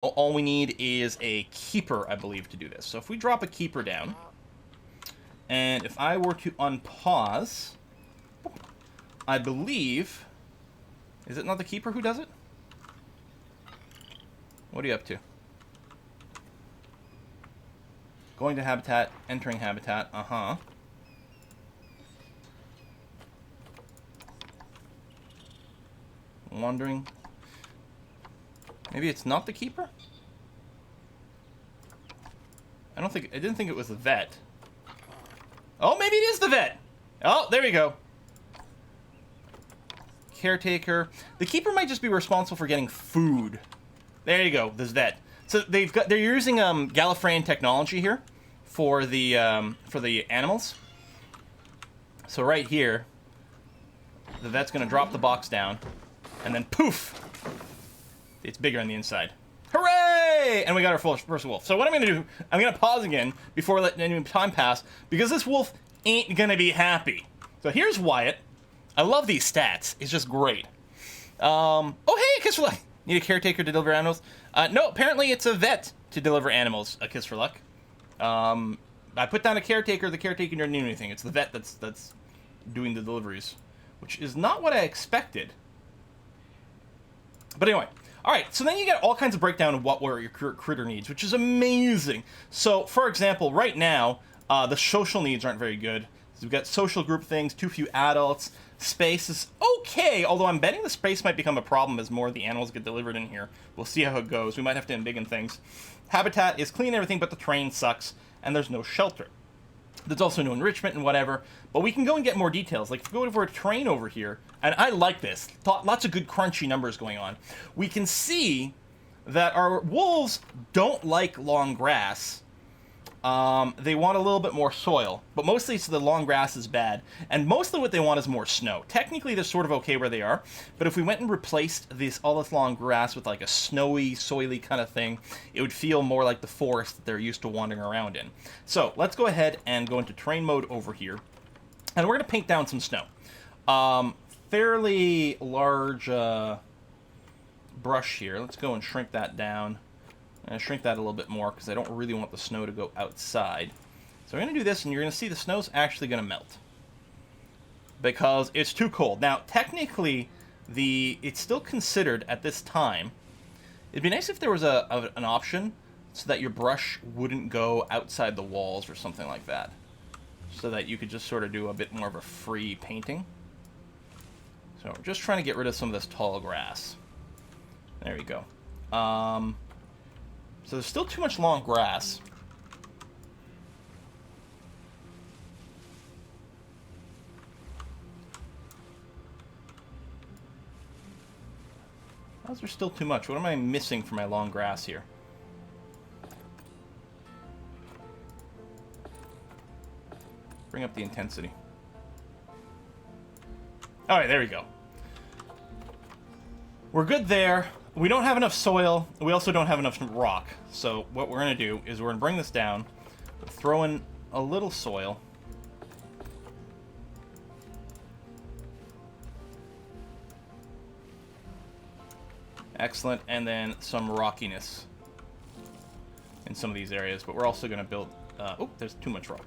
all we need is a keeper, I believe, to do this. So if we drop a keeper down, and if I were to unpause, I believe... Is it not the keeper who does it? What are you up to? Going to habitat, entering habitat, uh-huh. Wandering. Maybe it's not the keeper? I didn't think it was the vet. Oh, maybe it is the vet! Oh, there we go. Caretaker. The keeper might just be responsible for getting food. There you go, this vet. So they're using Gallifreyan technology here for the animals. So right here, the vet's gonna drop the box down, and then poof! It's bigger on the inside. Hooray! And we got our first wolf. So what I'm gonna do, I'm gonna pause again before letting any time pass, because this wolf ain't gonna be happy. So here's Wyatt. I love these stats. It's just great. Oh, hey, a kiss for luck. Need a caretaker to deliver animals? No, apparently it's a vet to deliver animals. A kiss for luck. I put down a caretaker. The caretaker didn't do anything. It's the vet that's doing the deliveries, which is not what I expected. But anyway, all right. So then you get all kinds of breakdown of what your critter needs, which is amazing. So, for example, right now, the social needs aren't very good. So we've got social group things, too few adults. Space is okay, although I'm betting the space might become a problem as more of the animals get delivered in here. We'll see how it goes. We might have to embiggen things. Habitat is clean and everything, but the terrain sucks, and there's no shelter. There's also no enrichment and whatever, but we can go and get more details. Like, if we go over a terrain over here, and I like this, lots of good crunchy numbers going on, we can see that our wolves don't like long grass. They want a little bit more soil, but mostly so the long grass is bad, and mostly what they want is more snow. Technically, they're sort of okay where they are, but if we went and replaced all this long grass with like a snowy, soily kind of thing, it would feel more like the forest that they're used to wandering around in. So let's go ahead and go into terrain mode over here, and we're going to paint down some snow. Fairly large brush here. Let's go and shrink that down. I'm going to shrink that a little bit more because I don't really want the snow to go outside. So I'm going to do this, and you're going to see the snow's actually going to melt because it's too cold. Now, technically, it's still considered at this time. It'd be nice if there was an option so that your brush wouldn't go outside the walls or something like that, so that you could just sort of do a bit more of a free painting. So we're just trying to get rid of some of this tall grass. There we go. So there's still too much long grass. How's there still too much? What am I missing from my long grass here? Bring up the intensity. Alright, there we go. We're good there. We don't have enough soil. We also don't have enough rock. So what we're going to do is we're going to bring this down, throw in a little soil. Excellent. And then some rockiness in some of these areas. But we're also going to build... oh, there's too much rock.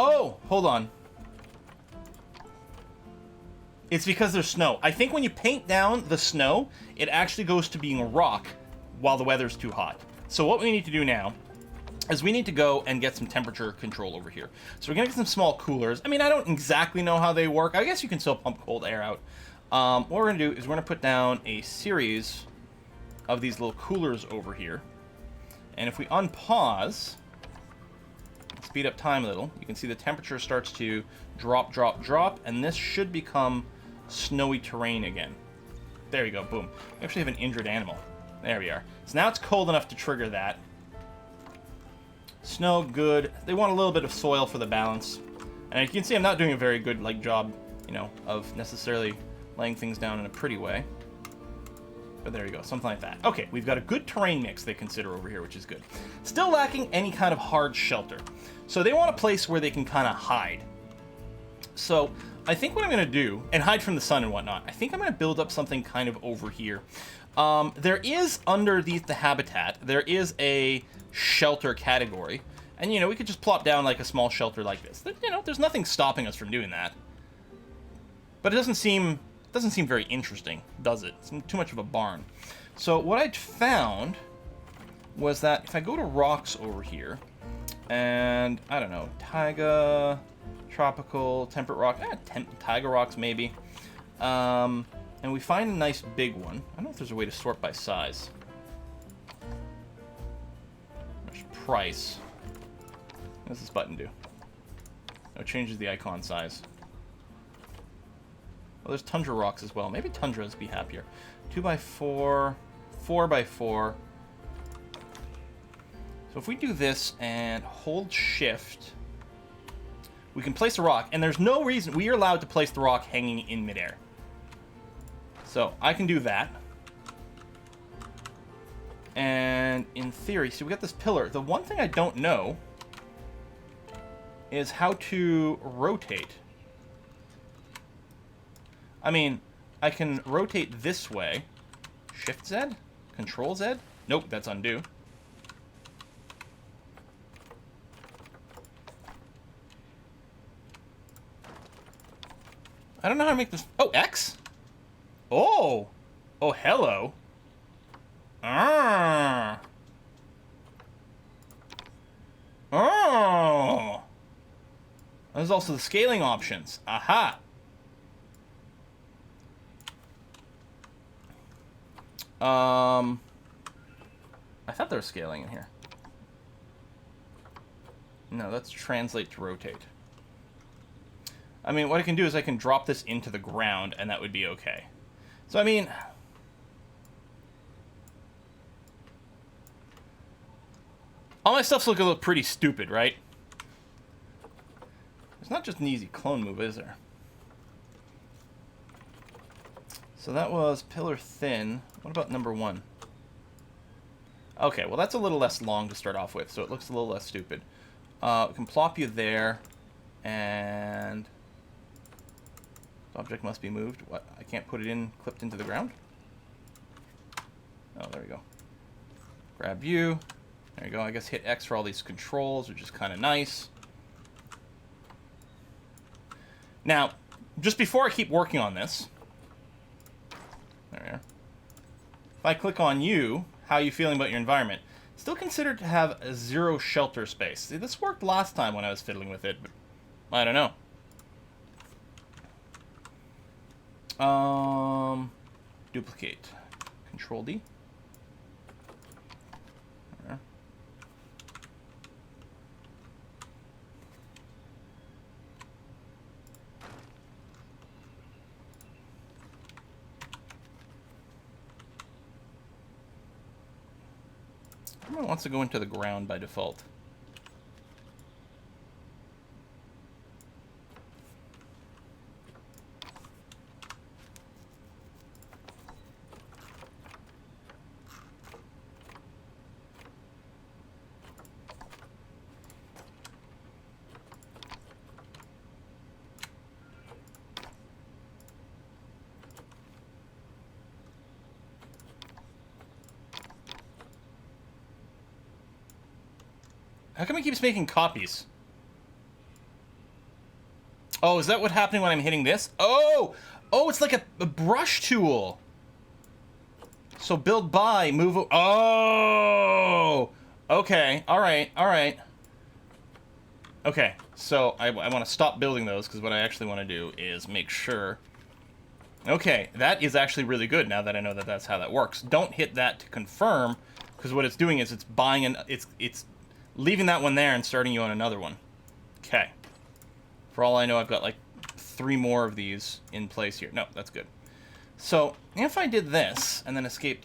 Oh, hold on. It's because there's snow. I think when you paint down the snow, it actually goes to being a rock while the weather's too hot. So what we need to do now is we need to go and get some temperature control over here. So we're going to get some small coolers. I mean, I don't exactly know how they work. I guess you can still pump cold air out. What we're going to do is we're going to put down a series of these little coolers over here. And if we unpause... speed up time a little, you can see the temperature starts to drop, drop, drop, and this should become snowy terrain again. There you go, boom. We actually have an injured animal. There we are. So now it's cold enough to trigger that. Snow, good. They want a little bit of soil for the balance. And you can see I'm not doing a very good job, of necessarily laying things down in a pretty way. But there you go, something like that. Okay, we've got a good terrain mix they consider over here, which is good. Still lacking any kind of hard shelter. So they want a place where they can kind of hide. So I think what I'm going to do, and hide from the sun and whatnot, I think I'm going to build up something kind of over here. There is, underneath the habitat, there is a shelter category. And, you know, we could just plop down like a small shelter like this. You know, there's nothing stopping us from doing that. But it doesn't seem very interesting, does it? It's too much of a barn. So what I found was that if I go to rocks over here, and, I don't know, taiga, tropical, temperate rock, taiga rocks maybe, and we find a nice big one. I don't know if there's a way to sort by size. There's price. What does this button do? Oh, it changes the icon size. Well, there's tundra rocks as well. Maybe tundras be happier. 2x4, 4x4. So if we do this and hold shift, we can place a rock, and there's no reason we are allowed to place the rock hanging in midair. So I can do that. And in theory, so we got this pillar. The one thing I don't know is how to rotate. I mean, I can rotate this way. Shift Z? Control Z? Nope, that's undo. I don't know how to make this. Oh, X? Oh! Oh, hello. Ah! Oh! There's also the scaling options. Aha! I thought there was scaling in here. No, that's translate to rotate. I mean, what I can do is I can drop this into the ground, and that would be okay. So, I mean, all my stuff's looking a little pretty stupid, right? It's not just an easy clone move, is there? So that was pillar thin. What about number 1? Okay, well that's a little less long to start off with, so it looks a little less stupid. We can plop you there, and the object must be moved. What? I can't put it in, clipped into the ground? Oh, there we go. Grab view. There you go. I guess hit X for all these controls, which is kind of nice. Now, just before I keep working on this, there we are. If I click on you, how are you feeling about your environment? Still considered to have a 0 shelter space. See, this worked last time when I was fiddling with it, but I don't know. Duplicate. Control D. There. Everyone wants to go into the ground by default. How come it keeps making copies? Oh, is that what's happening when I'm hitting this? Oh! Oh, it's like a brush tool. So build by, move... Oh! Okay, alright, alright. Okay, so I want to stop building those, because what I actually want to do is make sure... Okay, that is actually really good now that I know that that's how that works. Don't hit that to confirm, because what it's doing is it's buying an... It's leaving that one there and starting you on another one. Okay. For all I know, I've got like 3 more of these in place here. No, that's good. So, if I did this and then escaped...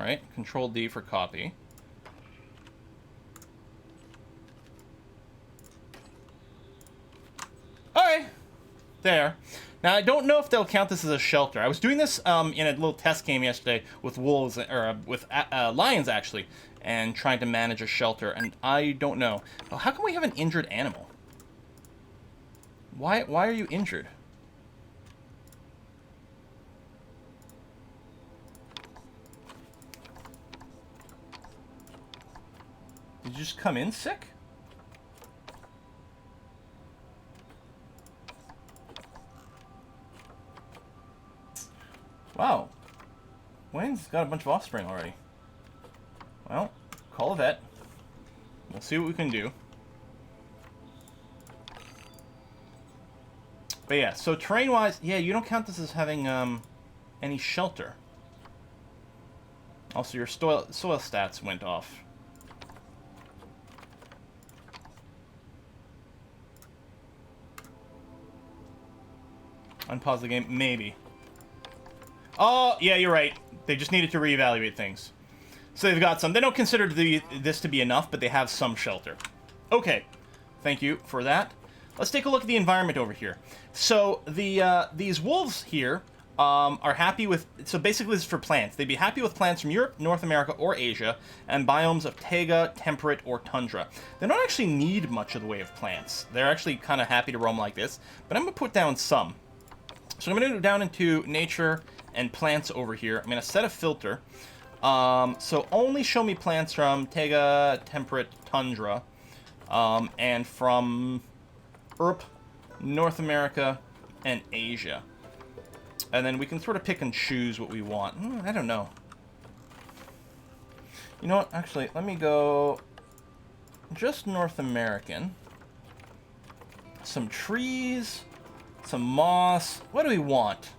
right, Control D for copy. Alright, there. Now, I don't know if they'll count this as a shelter. I was doing this in a little test game yesterday with wolves, or with lions, actually, and trying to manage a shelter, and I don't know. Oh, how come we have an injured animal? Why are you injured? Did you just come in sick? Wow. Wayne's got a bunch of offspring already. Well, call a vet. We'll see what we can do. But yeah, so terrain-wise, yeah, you don't count this as having any shelter. Also, your soil stats went off. Unpause the game, maybe. Oh, yeah, you're right. They just needed to reevaluate things. So they've got some. They don't consider this to be enough, but they have some shelter. Okay, thank you for that. Let's take a look at the environment over here. So these wolves here are happy with... So basically this is for plants. They'd be happy with plants from Europe, North America, or Asia, and biomes of taiga, temperate, or tundra. They don't actually need much of the way of plants. They're actually kind of happy to roam like this, but I'm going to put down some. So I'm going to go down into nature and plants over here. I'm going to set a filter. So only show me plants from taiga, temperate, tundra, and from Europe, North America, and Asia. And then we can sort of pick and choose what we want. I don't know. You know what? Actually, let me go just North American. Some trees, some moss. What do we want?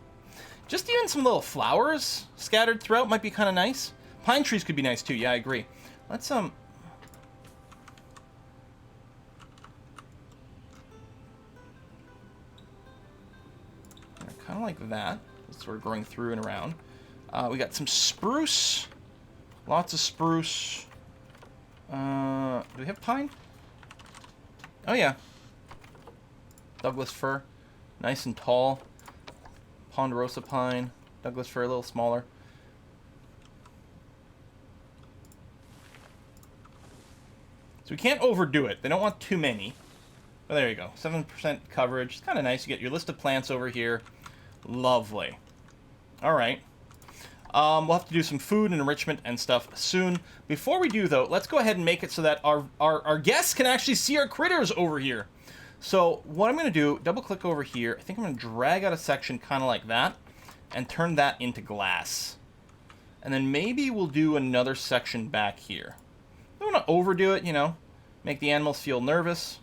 Just even some little flowers scattered throughout might be kind of nice. Pine trees could be nice too. Yeah, I agree. Let's kind of like that. It's sort of growing through and around. We got some spruce. Lots of spruce. Do we have pine? Oh yeah. Douglas fir. Nice and tall. Ponderosa pine. Douglas fir a little smaller. So we can't overdo it. They don't want too many. But there you go. 7% coverage. It's kind of nice. You get your list of plants over here. Lovely. Alright. We'll have to do some food and enrichment and stuff soon. Before we do, though, let's go ahead and make it so that our guests can actually see our critters over here. So what I'm going to do, double-click over here. I think I'm going to drag out a section kind of like that and turn that into glass. And then maybe we'll do another section back here. I don't want to overdo it, you know, make the animals feel nervous,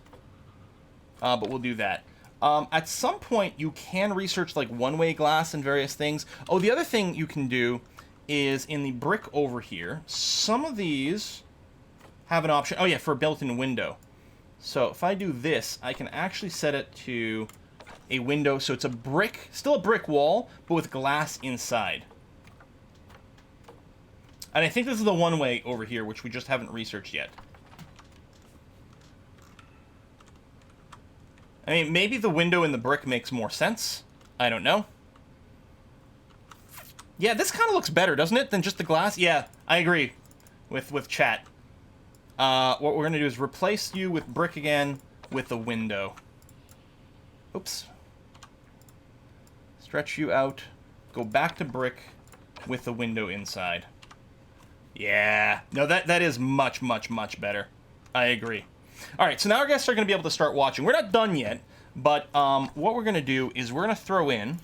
but we'll do that. At some point, you can research, like, one-way glass and various things. Oh, the other thing you can do is in the brick over here, some of these have an option. Oh, yeah, for a built-in window. So if I do this, I can actually set it to a window. So it's a brick, still a brick wall, but with glass inside. And I think this is the one-way over here, which we just haven't researched yet. I mean, maybe the window in the brick makes more sense. I don't know. Yeah, this kind of looks better, doesn't it, than just the glass? Yeah, I agree with chat. What we're going to do is replace you with brick again with the window. Oops. Stretch you out. Go back to brick with the window inside. Yeah. No, that is much, much, much better. I agree. All right, so now our guests are going to be able to start watching. We're not done yet, but what we're going to do is we're going to throw in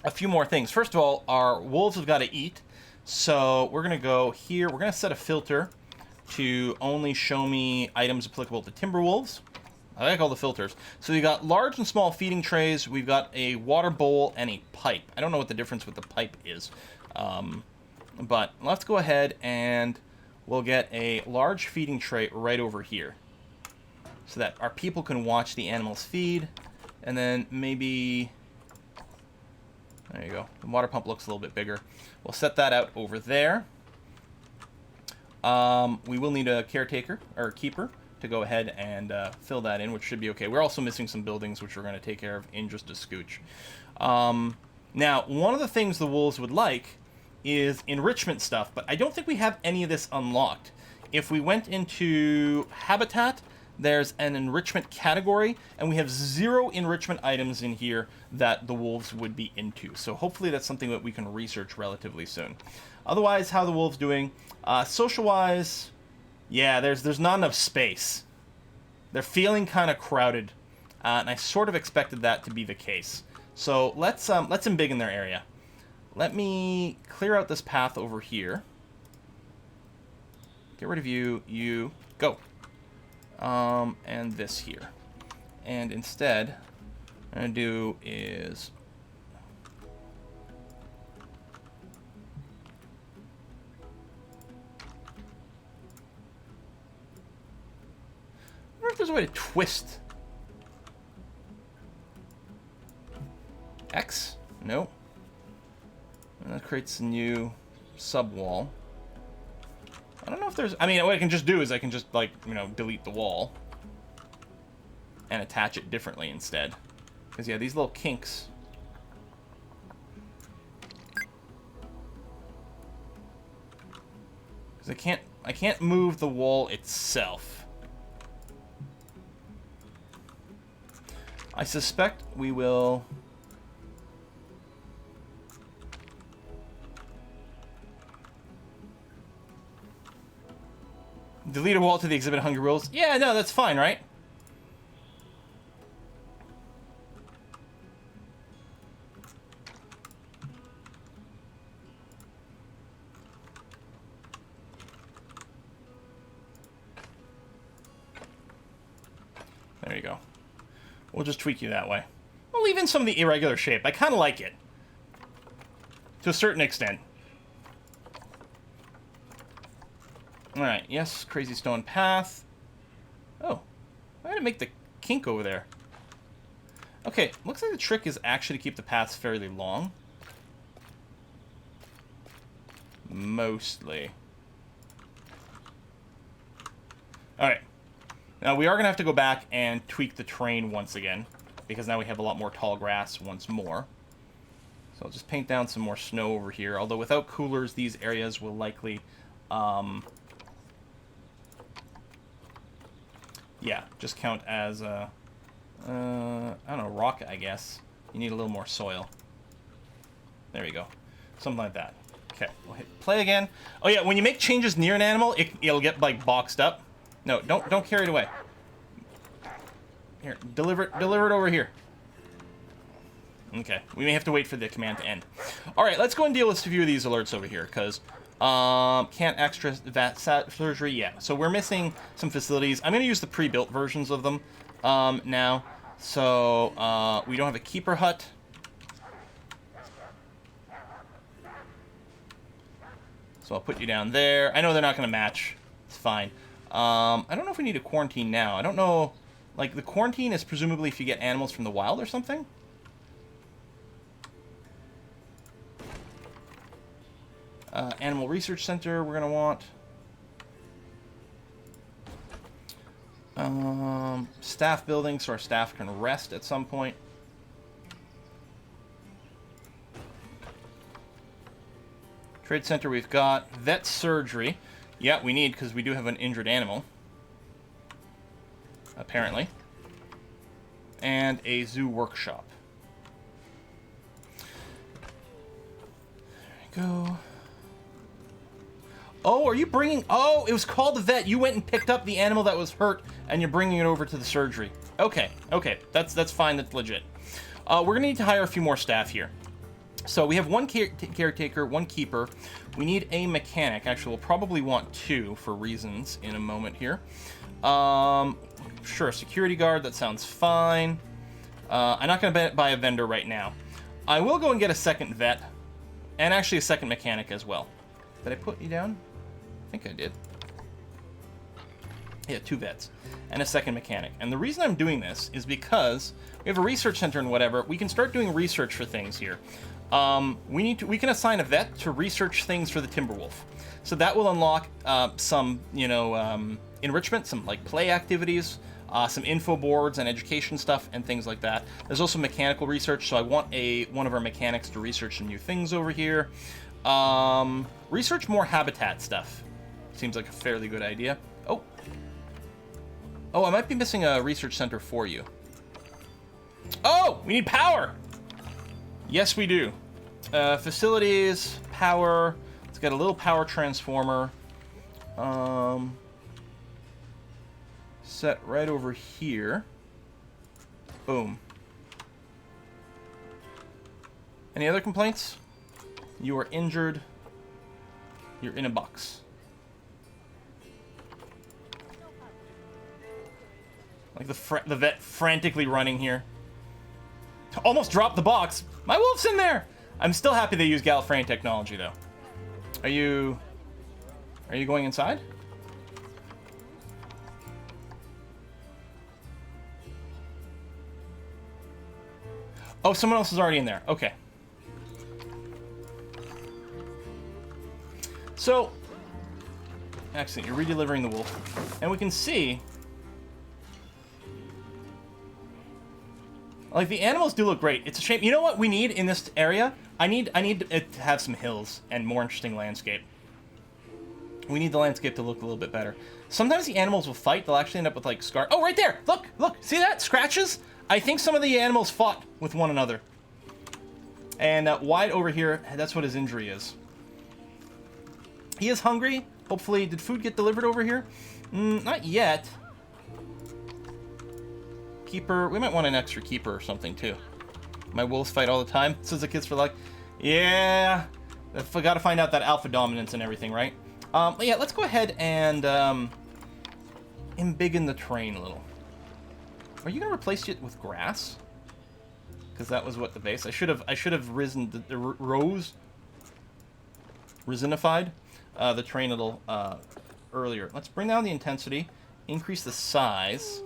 a few more things. First of all, our wolves have got to eat, so we're going to go here. We're going to set a filter to only show me items applicable to timber wolves. I like all the filters. So we got large and small feeding trays. We've got a water bowl and a pipe. I don't know what the difference with the pipe is, but let's go ahead and we'll get a large feeding tray right over here so that our people can watch the animals feed. And then maybe There you go. The water pump looks a little bit bigger. We'll set that out over there. We will need a caretaker, or a keeper, to go ahead and fill that in, which should be okay. We're also missing some buildings, which we're going to take care of in just a scooch. Now, one of the things the wolves would like is enrichment stuff, but I don't think we have any of this unlocked. If we went into habitat, there's an enrichment category, and we have 0 enrichment items in here that the wolves would be into. So hopefully that's something that we can research relatively soon. Otherwise, how are the wolves doing? Social-wise, yeah, there's not enough space. They're feeling kind of crowded, and I sort of expected that to be the case. So let's embiggen their area. Let me clear out this path over here. Get rid of you. You go. And this here. And instead, what I'm going to do is... I wonder if there's a way to twist. X? No. And that creates a new sub-wall. I don't know if there's... I mean, what I can just do is I can just, like, you know, delete the wall. And attach it differently instead. Because, yeah, these little kinks... Because I can't move the wall itself. I suspect we will... Delete a wall to the exhibit hungry rules. Yeah, no, that's fine, right? There you go. We'll just tweak you that way. We'll leave in some of the irregular shape. I kind of like it. To a certain extent. Alright, yes, crazy stone path. Oh, I had to make the kink over there. Okay, looks like the trick is actually to keep the paths fairly long. Mostly. Alright. Now, we are going to have to go back and tweak the terrain once again, because now we have a lot more tall grass once more. So I'll just paint down some more snow over here, although without coolers, these areas will likely... yeah, just count as, I don't know, rock, I guess. You need a little more soil. There we go. Something like that. Okay, we'll hit play again. Oh yeah, when you make changes near an animal, it'll get, like, boxed up. No, don't carry it away. Here, deliver it over here. Okay, we may have to wait for the command to end. Alright, let's go and deal with a few of these alerts over here, because... can't extra that surgery, yeah. So we're missing some facilities. I'm going to use the pre-built versions of them now. So we don't have a keeper hut. So I'll put you down there. I know they're not going to match. It's fine. I don't know if we need a quarantine now. I don't know. Like, the quarantine is presumably if you get animals from the wild or something? Animal Research Center we're going to want. Staff building so our staff can rest at some point. Trade Center we've got. Vet Surgery. Yeah, we need because we do have an injured animal. Apparently. And a zoo workshop. There we go. Oh, are you bringing... Oh, it was called the vet. You went and picked up the animal that was hurt, and you're bringing it over to the surgery. Okay, okay. That's fine. That's legit. We're going to need to hire a few more staff here. So we have one caretaker, one keeper. We need a mechanic. Actually, we'll probably want 2 for reasons in a moment here. Sure, a security guard. That sounds fine. I'm not going to buy a vendor right now. I will go and get a second vet, and actually a second mechanic as well. Did I put you down? I think I did. Yeah, 2 vets and a second mechanic. And the reason I'm doing this is because we have a research center and whatever. We can start doing research for things here. We can assign a vet to research things for the Timberwolf. So that will unlock some, enrichment, some like play activities, some info boards and education stuff and things like that. There's also mechanical research, so I want one of our mechanics to research some new things over here. Research more habitat stuff. Seems like a fairly good idea. Oh, I might be missing a research center for you. Oh, we need power! Yes, we do. Facilities, power. Let's get a little power transformer. Set right over here. Boom. Any other complaints? You are injured. You're in a box. Like the vet frantically running here. Almost dropped the box. My wolf's in there. I'm still happy they use Gallifreyan technology, though. Are you going inside? Oh, someone else is already in there. Okay. So, excellent. You're redelivering the wolf, and we can see. Like, the animals do look great. It's a shame. You know what we need in this area? I need it to have some hills and more interesting landscape. We need the landscape to look a little bit better. Sometimes the animals will fight. They'll actually end up with, like, scars. Oh, right there! Look! Look! See that? Scratches? I think some of the animals fought with one another. And Wyatt over here, that's what his injury is. He is hungry. Hopefully, did food get delivered over here? Not yet. Keeper, we might want an extra keeper or something too. My wolves fight all the time. Says the kids for like, yeah. I gotta find out that alpha dominance and everything, right? Yeah, let's go ahead and embiggen the terrain a little. Are you gonna replace it with grass? Because that was what the base. I should have risen the resinified the terrain a little earlier. Let's bring down the intensity, increase the size.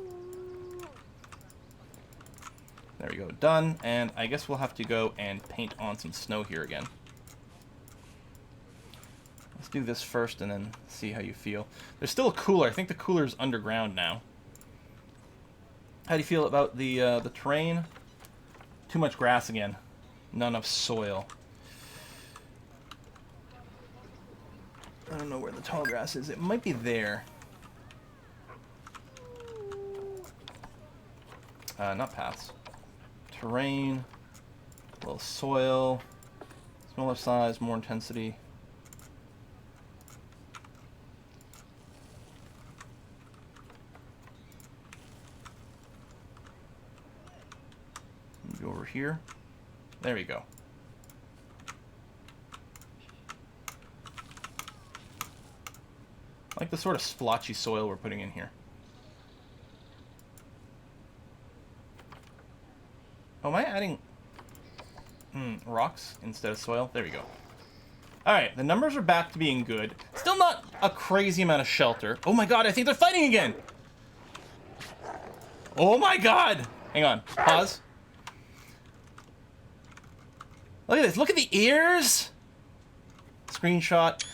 There we go, done. And I guess we'll have to go and paint on some snow here again. Let's do this first and then see how you feel. There's still a cooler. I think the cooler's underground now. How do you feel about the terrain? Too much grass again. Not enough soil. I don't know where the tall grass is. It might be there. Not paths. Terrain, a little soil, smaller size, more intensity. Go over here. There we go. I like the sort of splotchy soil we're putting in here. Oh, am I adding rocks instead of soil? There we go. Alright, the numbers are back to being good. Still not a crazy amount of shelter. Oh my god, I think they're fighting again! Oh my god! Hang on, pause. Look at this, look at the ears! Screenshot.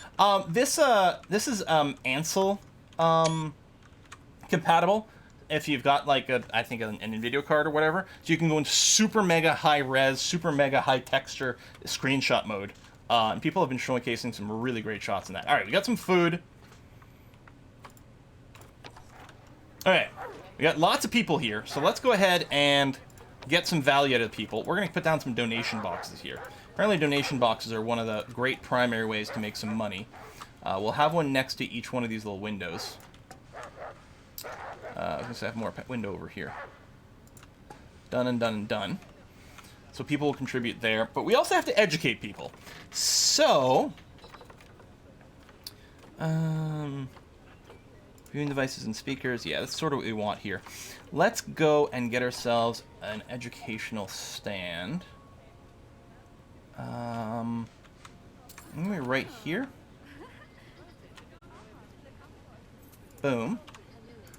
This is Ansel compatible. If you've got like I think an NVIDIA card or whatever, so you can go into super mega high res, super mega high texture screenshot mode. And people have been showcasing some really great shots in that. All right, we got some food. All right, we got lots of people here, so let's go ahead and get some value out of the people. We're gonna put down some donation boxes here. Apparently, donation boxes are one of the great primary ways to make some money. We'll have one next to each one of these little windows. I was going to say I have more window over here. Done and done and done. So people will contribute there. But we also have to educate people. So, viewing devices and speakers. Yeah, that's sort of what we want here. Let's go and get ourselves an educational stand. Maybe right here. Boom.